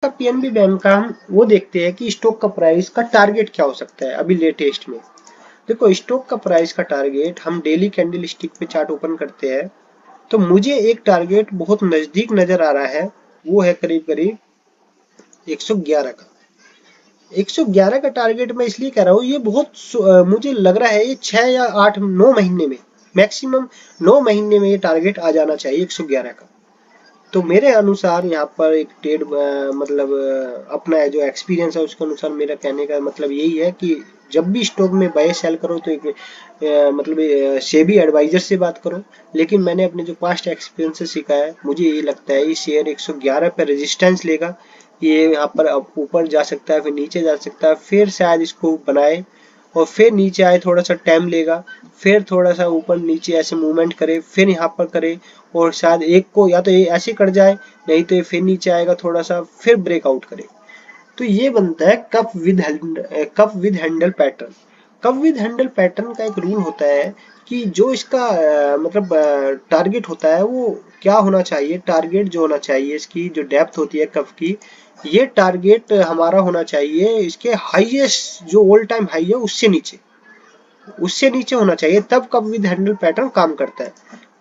का PNB bank का हम वो देखते हैं कि स्टॉक का प्राइस का टारगेट क्या हो सकता है अभी लेटेस्ट में। देखो, स्टॉक का प्राइस का टारगेट हम डेली कैंडल स्टिक पे चार्ट ओपन करते हैं तो मुझे एक टारगेट बहुत नजदीक नजर आ रहा है। वो है करीब करीब 111 का। 111 का टारगेट मैं इसलिए कह रहा हूँ, ये बहुत मुझे लग रहा है ये 6 या 8 9 महीने में, मैक्सिमम 9 महीने में ये टारगेट आ जाना चाहिए 111 का। तो मेरे अनुसार यहाँ पर एक ट्रेड मतलब अपना जो एक्सपीरियंस है उसके अनुसार मेरा कहने का मतलब यही है कि जब भी स्टॉक में बाय सेल करो तो एक मतलब सेबी एडवाइजर से बात करो। लेकिन मैंने अपने जो पास्ट एक्सपीरियंस से सीखा है, मुझे ये लगता है ये शेयर 111 पे रेजिस्टेंस लेगा। ये यहाँ पर ऊपर जा सकता है, फिर नीचे जा सकता है, फिर शायद इसको बनाए और फिर नीचे आए, थोड़ा सा टाइम लेगा, फिर थोड़ा सा ऊपर नीचे ऐसे मूवमेंट करे, फिर यहाँ पर करे और शायद एक को या तो ये ऐसे कट जाए, नहीं तो ये फिर नीचे आएगा थोड़ा सा, फिर ब्रेकआउट करे। तो ये बनता है cup with handle pattern. Cup with handle pattern का एक रूल होता है कि जो इसका मतलब टारगेट होता है वो क्या होना चाहिए। टारगेट जो होना चाहिए, इसकी जो डेप्थ होती है कप की, ये टारगेट हमारा होना चाहिए इसके हाईएस्ट जो ऑल टाइम हाई है उससे नीचे होना चाहिए, तब कप विद हैंडल पैटर्न काम करता है।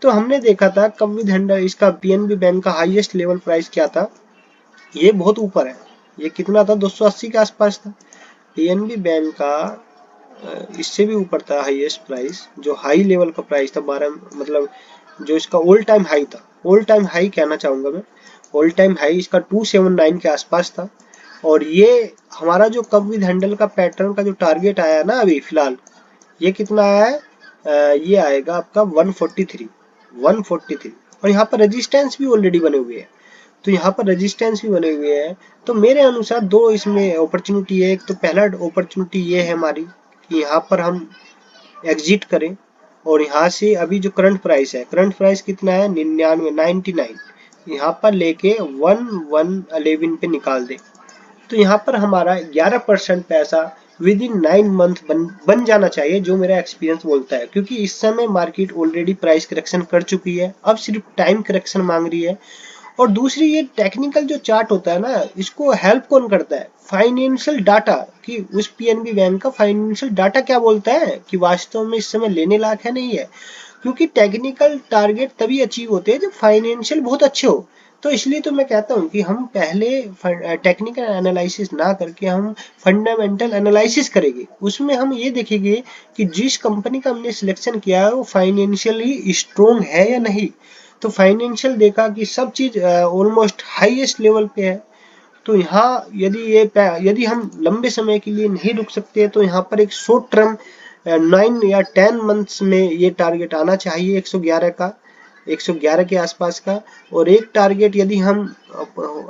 तो हमने देखा था कप विद हैंडल, इसका पीएनबी बैंक का हाईएस्ट लेवल प्राइस क्या था, ये बहुत ऊपर है। ये कितना था, 280 के आसपास था पीएनबी बैंक का। इससे भी ऊपर था हाईएस्ट प्राइस, जो हाई लेवल का प्राइस था 12, मतलब जो इसका ऑल टाइम हाई था, ऑल टाइम हाई कहना चाहूंगा मैं, ऑल टाइम हाई इसका 279 के आसपास था। और ये हमारा जो कप विद हैंडल का पैटर्न का जो टारगेट आया ना अभी फिलहाल, ये कितना आया है, ये आएगा आपका 143। और यहाँ पर रेजिस्टेंस भी ऑलरेडी बने हुए हैं, तो यहाँ पर रेजिस्टेंस भी बने हुए हैं। तो मेरे अनुसार दो इसमें अपॉर्चुनिटी है। एक तो पहला अपॉर्चुनिटी ये है हमारी कि यहाँ पर हम एग्जिट करें और यहाँ से अभी जो करंट प्राइस कितना है, 99, यहाँ पर लेके 1111 पे निकाल दे। तो यहाँ पर हमारा 11% पैसा विद इन 9 मंथ बन जाना चाहिए, जो मेरा एक्सपीरियंस बोलता है। क्योंकि इस समय मार्केट ऑलरेडी प्राइस करेक्शन कर चुकी है, अब सिर्फ टाइम करेक्शन मांग रही है। और दूसरी, ये टेक्निकल जो चार्ट होता है ना, इसको हेल्प कौन करता है, फाइनेंशियल डाटा। कि उस पीएनबी बैंक का फाइनेंशियल डाटा क्या बोलता है कि वास्तव में इस समय लेने लायक है नहीं है। क्योंकि टेक्निकल टारगेट तभी अचीव होते हैं जब फाइनेंशियल बहुत अच्छे हो। तो इसलिए तो मैं कहता हूँ कि हम पहले टेक्निकल एनालिसिस ना करके हम फंडामेंटल एनालिसिस करेंगे। उसमें हम ये देखेंगे कि जिस कंपनी का हमने सिलेक्शन किया है वो फाइनेंशियली स्ट्रोंग है या नहीं। तो फाइनेंशियल देखा कि सब चीज ऑलमोस्ट हाईएस्ट लेवल पे है। तो यहाँ यदि हम लंबे समय के लिए नहीं रुक सकते तो यहाँ पर एक शॉर्ट टर्म 9 या 10 मंथ्स में ये टारगेट आना चाहिए 111 का, 111 के आसपास का। और एक टारगेट यदि हम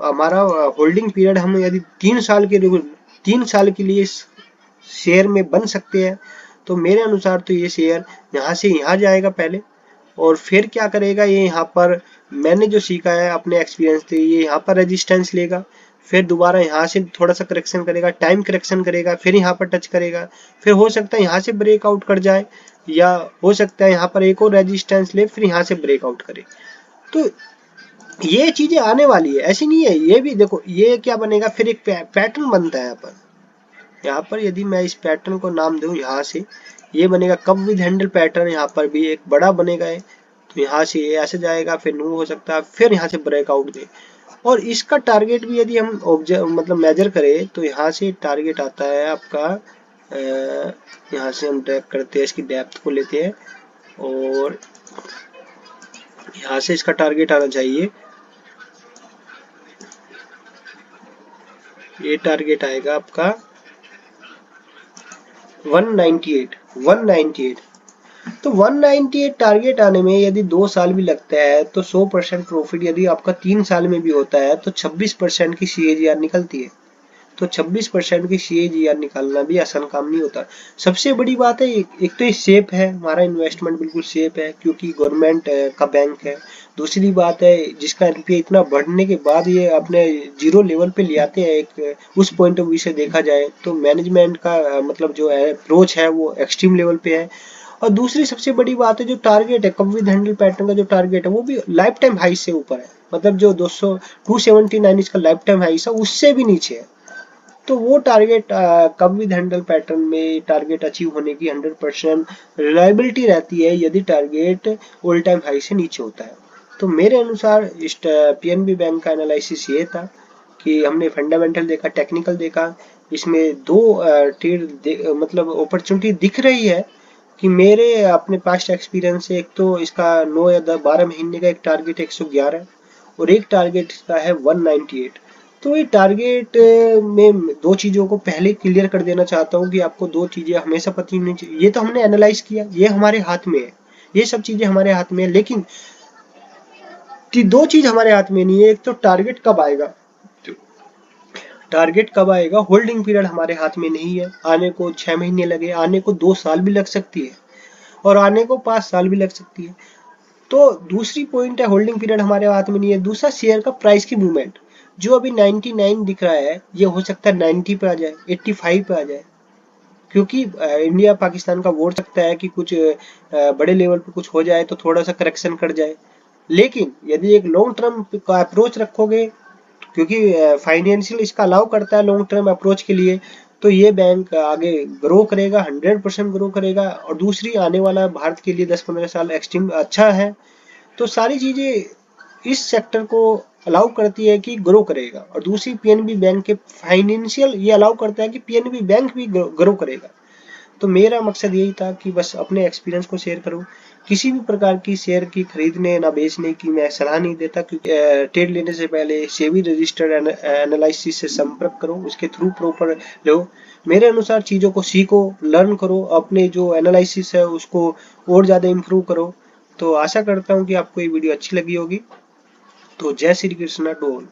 हमारा होल्डिंग पीरियड हम यदि 3 साल के लिए शेयर में बन सकते हैं, तो मेरे अनुसार तो ये शेयर यहाँ से यहाँ जाएगा पहले, और फिर क्या करेगा ये यहाँ पर, मैंने जो सीखा है अपने एक्सपीरियंस से, ये यहाँ पर रेजिस्टेंस लेगा, फिर दोबारा यहाँ से थोड़ा सा करेक्शन करेगा, टाइम करेक्शन करेगा, फिर यहाँ पर टच करेगा, फिर हो सकता है यहाँ से ब्रेकआउट कर जाए, या हो सकता है यहाँ पर एक और रेजिस्टेंस ले फिर यहाँ से ब्रेकआउट करे। तो ये चीजें आने वाली है, ऐसी नहीं है। ये भी देखो, ये क्या बनेगा, फिर एक पैटर्न बनता है यहाँ पर यदि मैं इस पैटर्न को नाम दूं, यहाँ से ये बनेगा कप विद हैंडल पैटर्न। यहाँ पर भी एक बड़ा बनेगा है, तो यहाँ से ये ऐसे जाएगा, फिर न्यू हो सकता है, फिर यहाँ से ब्रेकआउट दे। और इसका टारगेट भी यदि हम ऑब्जर्व मतलब मेजर करें तो यहाँ से टारगेट आता है आपका, यहाँ से हम ट्रैक करते हैं, इसकी डेप्थ को लेते हैं और यहाँ से इसका टारगेट आना चाहिए, ये टारगेट आएगा आपका 198। तो 198 टारगेट आने में यदि 2 साल भी लगता है तो 100% प्रॉफिट यदि आपका 3 साल में भी होता है तो 26% की CAGR निकलती है। तो 26% की CAGR निकालना भी आसान काम नहीं होता। सबसे बड़ी बात है, एक तो ये सेफ है, हमारा इन्वेस्टमेंट बिल्कुल सेफ है क्योंकि गवर्नमेंट का बैंक है। दूसरी बात है, जिसका एनपीए इतना बढ़ने के बाद ये अपने जीरो लेवल पे ले आते हैं, एक उस पॉइंट ऑफ व्यू से देखा जाए तो मैनेजमेंट का मतलब जो अप्रोच है वो एक्सट्रीम लेवल पे है। और दूसरी सबसे बड़ी बात है जो टारगेट है कप विद हैंडल पैटर्न का, जो टारगेट है वो भी लाइफ टाइम हाई से ऊपर है, मतलब जो 279 इसका लाइफ टाइम हाई है उससे भी नीचे है। तो वो target cup with handle pattern में टारगेट अचीव होने की 100% रिलायबिलिटी रहती है यदि टारगेट ऑल टाइम हाई से नीचे होता है। तो मेरे अनुसार इस पीएनबी बैंक का एनालिसिस ये था कि हमने फंडामेंटल देखा, टेक्निकल देखा, इसमें दो ट्रेड मतलब अपॉर्चुनिटी दिख रही है कि मेरे अपने पास्ट एक्सपीरियंस से, एक तो इसका 9 या 12 महीने का एक टारगेट 111 और एक टारगेट इसका है 198। तो ये टारगेट में दो चीज़ों को पहले क्लियर कर देना चाहता हूँ कि आपको दो चीज़ें हमेशा पता होनी चाहिए। ये तो हमने एनालाइज किया, ये हमारे हाथ में है, ये सब चीज़ें हमारे हाथ में है, लेकिन कि दो चीज़ हमारे हाथ में नहीं है। एक तो टारगेट कब आएगा, टारगेट कब आएगा, होल्डिंग पीरियड हमारे हाथ में नहीं है, आने को 6 महीने लगे, आने को 2 साल भी लग सकती है और आने को 5 साल भी लग सकती है। तो दूसरी पॉइंट है होल्डिंग पीरियड हमारे हाथ में नहीं है। दूसरा शेयर का प्राइस की मूवमेंट, जो अभी 99 दिख रहा है ये हो सकता है 90 पे आ जाए, 85 पे आ जाए, क्योंकि इंडिया पाकिस्तान का वॉर सकता है कि कुछ बड़े लेवल पे कुछ हो जाए तो थोड़ा सा करेक्शन कर जाए। लेकिन यदि एक लॉन्ग टर्म का अप्रोच रखोगे, क्योंकि फाइनेंशियल इसका अलाउ करता है लॉन्ग टर्म अप्रोच के लिए, तो ये बैंक आगे ग्रो करेगा, 100% ग्रो करेगा। और दूसरी आने वाला भारत के लिए 10-15 साल एक्सट्रीम अच्छा है। तो सारी चीजें इस सेक्टर को अलाउ करती है कि ग्रो करेगा, और दूसरी पीएनबी बैंक के फाइनेंशियल ये अलाउ करता है कि पीएनबी बैंक भी ग्रो करेगा। तो मेरा मकसद यही था कि बस अपने एक्सपीरियंस को शेयर करूं। किसी भी प्रकार की शेयर की खरीदने ना बेचने की मैं सलाह नहीं देता, क्योंकि ट्रेड लेने से पहले सेबी रजिस्टर्ड एनालिसिस से संपर्क करो, उसके थ्रू प्रॉपर लो। मेरे अनुसार चीज़ों को सीखो, लर्न करो, अपने जो एनालिसिस है उसको और ज़्यादा इम्प्रूव करो। तो आशा करता हूँ कि आपको ये वीडियो अच्छी लगी होगी। तो जय श्री कृष्णा टू ऑल।